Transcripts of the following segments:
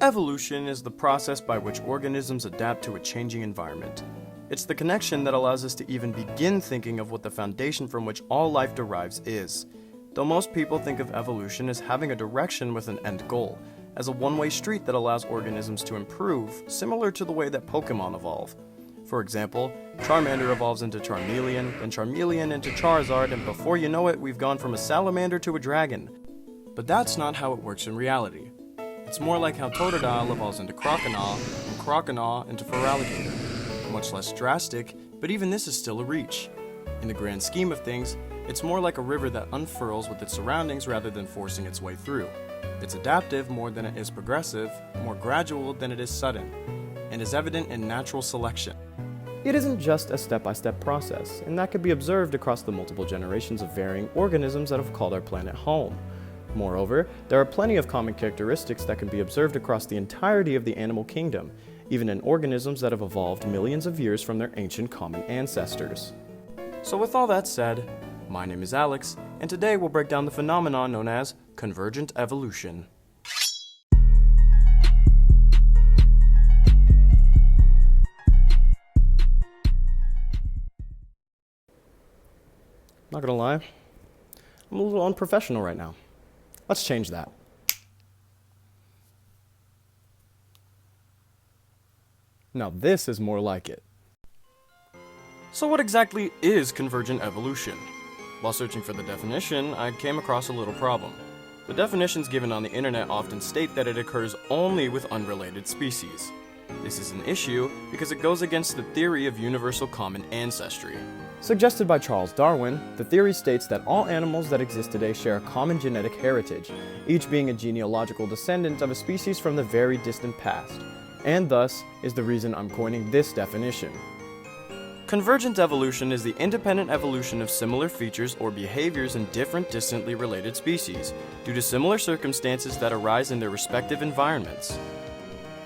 Evolution is the process by which organisms adapt to a changing environment. It's the connection that allows us to even begin thinking of what the foundation from which all life derives is. Though most people think of evolution as having a direction with an end goal, as a one-way street that allows organisms to improve, similar to the way that Pokemon evolve. For example, Charmander evolves into Charmeleon, then Charmeleon into Charizard, and before you know it, we've gone from a salamander to a dragon. But that's not how it works in reality. It's more like how Totodile evolves into Croconaw, and Croconaw into Feraligatr. Much less drastic, but even this is still a reach. In the grand scheme of things, it's more like a river that unfurls with its surroundings rather than forcing its way through. It's adaptive more than it is progressive, more gradual than it is sudden, and is evident in natural selection. It isn't just a step-by-step process, and that could be observed across the multiple generations of varying organisms that have called our planet home. Moreover, there are plenty of common characteristics that can be observed across the entirety of the animal kingdom, even in organisms that have evolved millions of years from their ancient common ancestors. So with all that said, my name is Alex, and today we'll break down the phenomenon known as convergent evolution. Not gonna lie, I'm a little unprofessional right now. Let's change that. Now this is more like it. So what exactly is convergent evolution? While searching for the definition, I came across a little problem. The definitions given on the internet often state that it occurs only with unrelated species. This is an issue because it goes against the theory of universal common ancestry. Suggested by Charles Darwin, the theory states that all animals that exist today share a common genetic heritage, each being a genealogical descendant of a species from the very distant past, and thus is the reason I'm coining this definition. Convergent evolution is the independent evolution of similar features or behaviors in different distantly related species, due to similar circumstances that arise in their respective environments.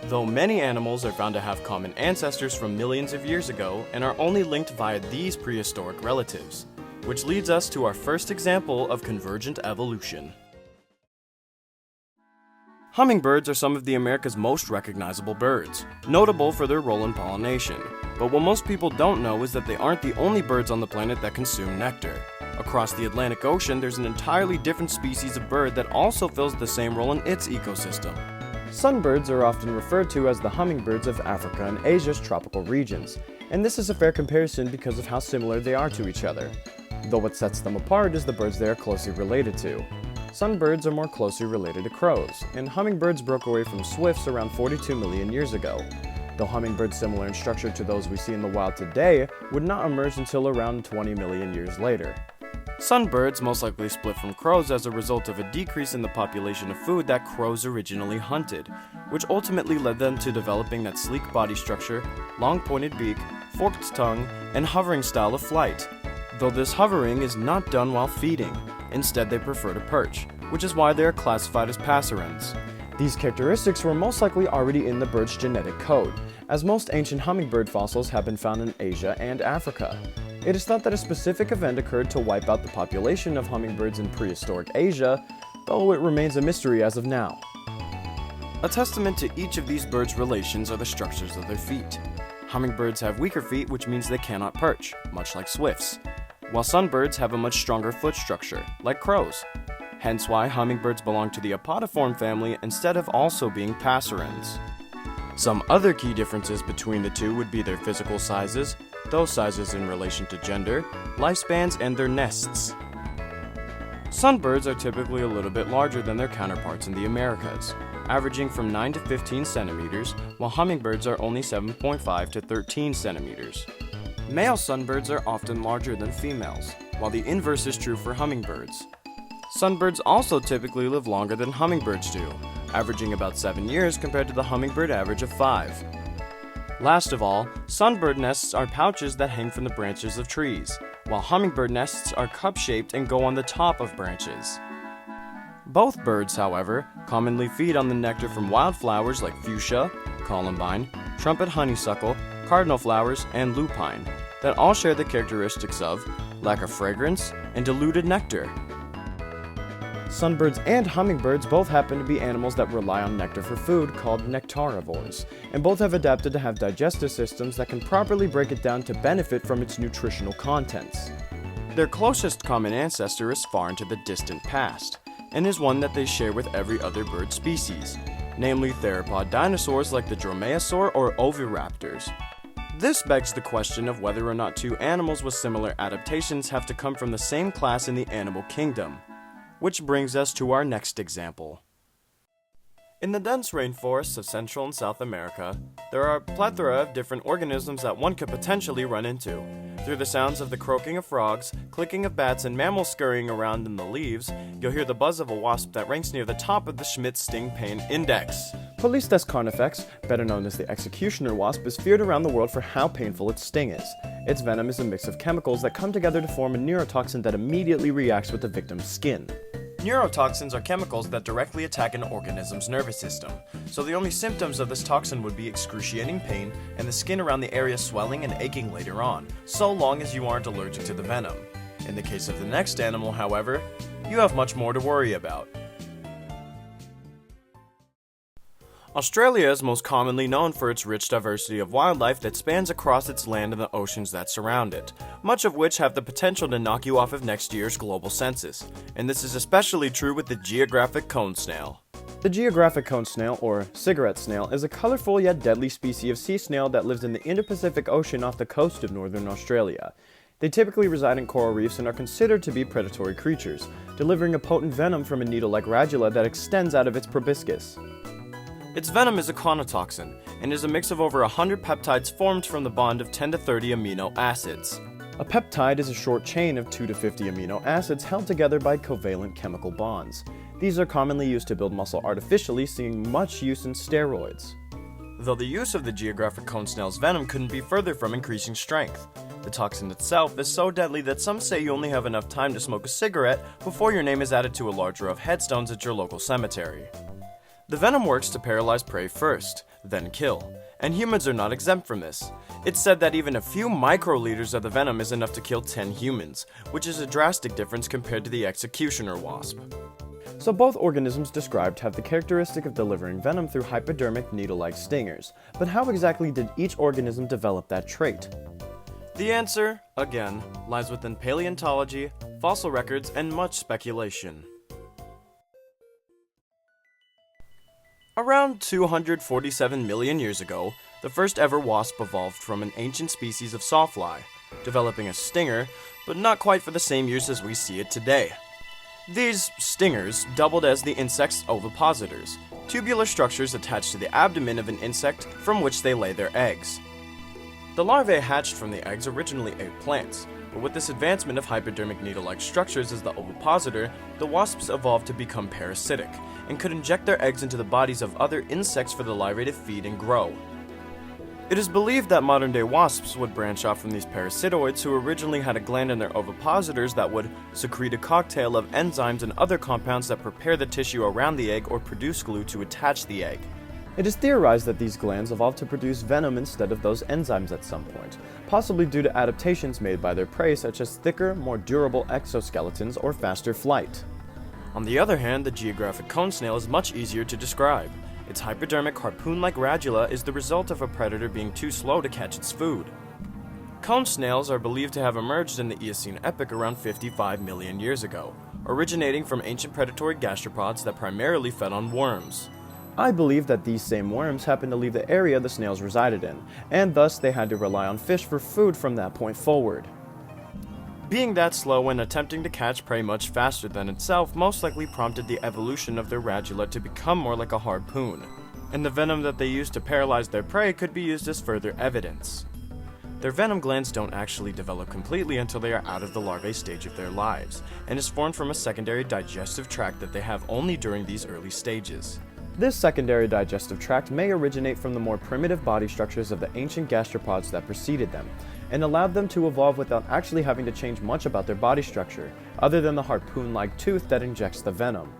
Though many animals are found to have common ancestors from millions of years ago and are only linked via these prehistoric relatives, which leads us to our first example of convergent evolution. Hummingbirds are some of America's most recognizable birds, notable for their role in pollination. But what most people don't know is that they aren't the only birds on the planet that consume nectar. Across the Atlantic Ocean, there's an entirely different species of bird that also fills the same role in its ecosystem. Sunbirds are often referred to as the hummingbirds of Africa and Asia's tropical regions, and this is a fair comparison because of how similar they are to each other. Though what sets them apart is the birds they are closely related to. Sunbirds are more closely related to crows, and hummingbirds broke away from swifts around 42 million years ago. Though hummingbirds similar in structure to those we see in the wild today would not emerge until around 20 million years later. Sunbirds most likely split from crows as a result of a decrease in the population of food that crows originally hunted, which ultimately led them to developing that sleek body structure, long pointed beak, forked tongue, and hovering style of flight. Though this hovering is not done while feeding, instead they prefer to perch, which is why they are classified as passerines. These characteristics were most likely already in the bird's genetic code, as most ancient hummingbird fossils have been found in Asia and Africa. It is thought that a specific event occurred to wipe out the population of hummingbirds in prehistoric Asia, though it remains a mystery as of now. A testament to each of these birds' relations are the structures of their feet. Hummingbirds have weaker feet, which means they cannot perch, much like swifts, while sunbirds have a much stronger foot structure, like crows. Hence why hummingbirds belong to the apodiform family instead of also being passerines. Some other key differences between the two would be their physical sizes, those sizes in relation to gender, lifespans, and their nests. Sunbirds are typically a little bit larger than their counterparts in the Americas, averaging from 9 to 15 centimeters, while hummingbirds are only 7.5 to 13 centimeters. Male sunbirds are often larger than females, while the inverse is true for hummingbirds. Sunbirds also typically live longer than hummingbirds do, averaging about 7 years compared to the hummingbird average of 5. Last of all, sunbird nests are pouches that hang from the branches of trees, while hummingbird nests are cup-shaped and go on the top of branches. Both birds, however, commonly feed on the nectar from wildflowers like fuchsia, columbine, trumpet honeysuckle, cardinal flowers, and lupine, that all share the characteristics of lack of fragrance and diluted nectar. Sunbirds and hummingbirds both happen to be animals that rely on nectar for food, called nectarivores, and both have adapted to have digestive systems that can properly break it down to benefit from its nutritional contents. Their closest common ancestor is far into the distant past, and is one that they share with every other bird species, namely theropod dinosaurs like the dromaeosaur or oviraptors. This begs the question of whether or not two animals with similar adaptations have to come from the same class in the animal kingdom. Which brings us to our next example. In the dense rainforests of Central and South America, there are a plethora of different organisms that one could potentially run into. Through the sounds of the croaking of frogs, clicking of bats, and mammals scurrying around in the leaves, you'll hear the buzz of a wasp that ranks near the top of the Schmidt sting pain index. Polistes carnifex, better known as the executioner wasp, is feared around the world for how painful its sting is. Its venom is a mix of chemicals that come together to form a neurotoxin that immediately reacts with the victim's skin. Neurotoxins are chemicals that directly attack an organism's nervous system, so the only symptoms of this toxin would be excruciating pain and the skin around the area swelling and aching later on, so long as you aren't allergic to the venom. In the case of the next animal, however, you have much more to worry about. Australia is most commonly known for its rich diversity of wildlife that spans across its land and the oceans that surround it, much of which have the potential to knock you off of next year's global census, and this is especially true with the geographic cone snail. The geographic cone snail, or cigarette snail, is a colorful yet deadly species of sea snail that lives in the Indo-Pacific Ocean off the coast of northern Australia. They typically reside in coral reefs and are considered to be predatory creatures, delivering a potent venom from a needle-like radula that extends out of its proboscis. Its venom is a chronotoxin, and is a mix of over 100 peptides formed from the bond of 10 to 30 amino acids. A peptide is a short chain of 2 to 50 amino acids held together by covalent chemical bonds. These are commonly used to build muscle artificially, seeing much use in steroids. Though the use of the geographic cone snail's venom couldn't be further from increasing strength. The toxin itself is so deadly that some say you only have enough time to smoke a cigarette before your name is added to a large row of headstones at your local cemetery. The venom works to paralyze prey first, then kill, and humans are not exempt from this. It's said that even a few microliters of the venom is enough to kill 10 humans, which is a drastic difference compared to the executioner wasp. So both organisms described have the characteristic of delivering venom through hypodermic needle-like stingers, but how exactly did each organism develop that trait? The answer, again, lies within paleontology, fossil records, and much speculation. Around 247 million years ago, the first ever wasp evolved from an ancient species of sawfly, developing a stinger, but not quite for the same use as we see it today. These stingers doubled as the insect's ovipositors, tubular structures attached to the abdomen of an insect from which they lay their eggs. The larvae hatched from the eggs originally ate plants, but with this advancement of hypodermic needle-like structures as the ovipositor, the wasps evolved to become parasitic, and could inject their eggs into the bodies of other insects for the larvae to feed and grow. It is believed that modern-day wasps would branch off from these parasitoids who originally had a gland in their ovipositors that would secrete a cocktail of enzymes and other compounds that prepare the tissue around the egg or produce glue to attach the egg. It is theorized that these glands evolved to produce venom instead of those enzymes at some point, possibly due to adaptations made by their prey such as thicker, more durable exoskeletons or faster flight. On the other hand, the geographic cone snail is much easier to describe. Its hypodermic harpoon-like radula is the result of a predator being too slow to catch its food. Cone snails are believed to have emerged in the Eocene epoch around 55 million years ago, originating from ancient predatory gastropods that primarily fed on worms. I believe that these same worms happened to leave the area the snails resided in, and thus they had to rely on fish for food from that point forward. Being that slow and attempting to catch prey much faster than itself most likely prompted the evolution of their radula to become more like a harpoon, and the venom that they used to paralyze their prey could be used as further evidence. Their venom glands don't actually develop completely until they are out of the larvae stage of their lives, and is formed from a secondary digestive tract that they have only during these early stages. This secondary digestive tract may originate from the more primitive body structures of the ancient gastropods that preceded them, and allowed them to evolve without actually having to change much about their body structure, other than the harpoon-like tooth that injects the venom.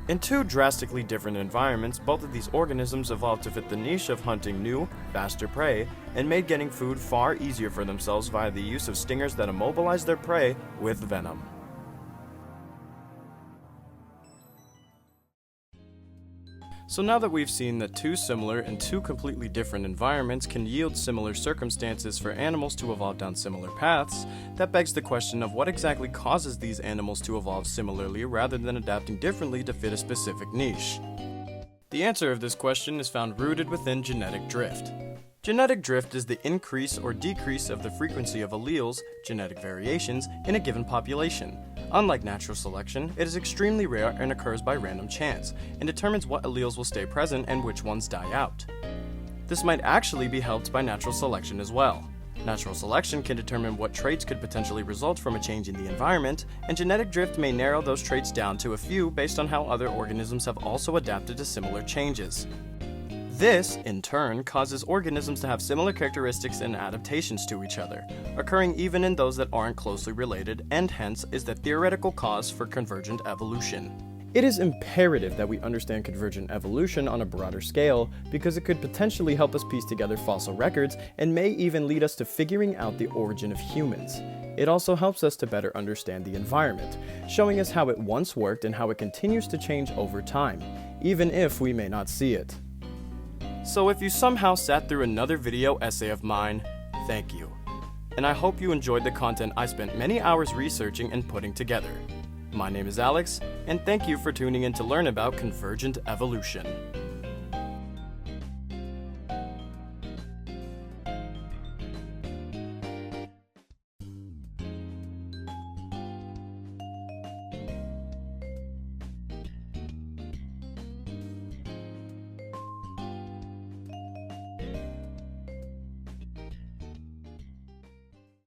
In two drastically different environments, both of these organisms evolved to fit the niche of hunting new, faster prey, and made getting food far easier for themselves via the use of stingers that immobilize their prey with venom. So now that we've seen that two similar and two completely different environments can yield similar circumstances for animals to evolve down similar paths, that begs the question of what exactly causes these animals to evolve similarly rather than adapting differently to fit a specific niche. The answer of this question is found rooted within genetic drift. Genetic drift is the increase or decrease of the frequency of alleles, genetic variations, in a given population. Unlike natural selection, it is extremely rare and occurs by random chance, and determines what alleles will stay present and which ones die out. This might actually be helped by natural selection as well. Natural selection can determine what traits could potentially result from a change in the environment, and genetic drift may narrow those traits down to a few based on how other organisms have also adapted to similar changes. This, in turn, causes organisms to have similar characteristics and adaptations to each other, occurring even in those that aren't closely related, and hence is the theoretical cause for convergent evolution. It is imperative that we understand convergent evolution on a broader scale because it could potentially help us piece together fossil records and may even lead us to figuring out the origin of humans. It also helps us to better understand the environment, showing us how it once worked and how it continues to change over time, even if we may not see it. So if you somehow sat through another video essay of mine, thank you. And I hope you enjoyed the content I spent many hours researching and putting together. My name is Alex, and thank you for tuning in to learn about convergent evolution.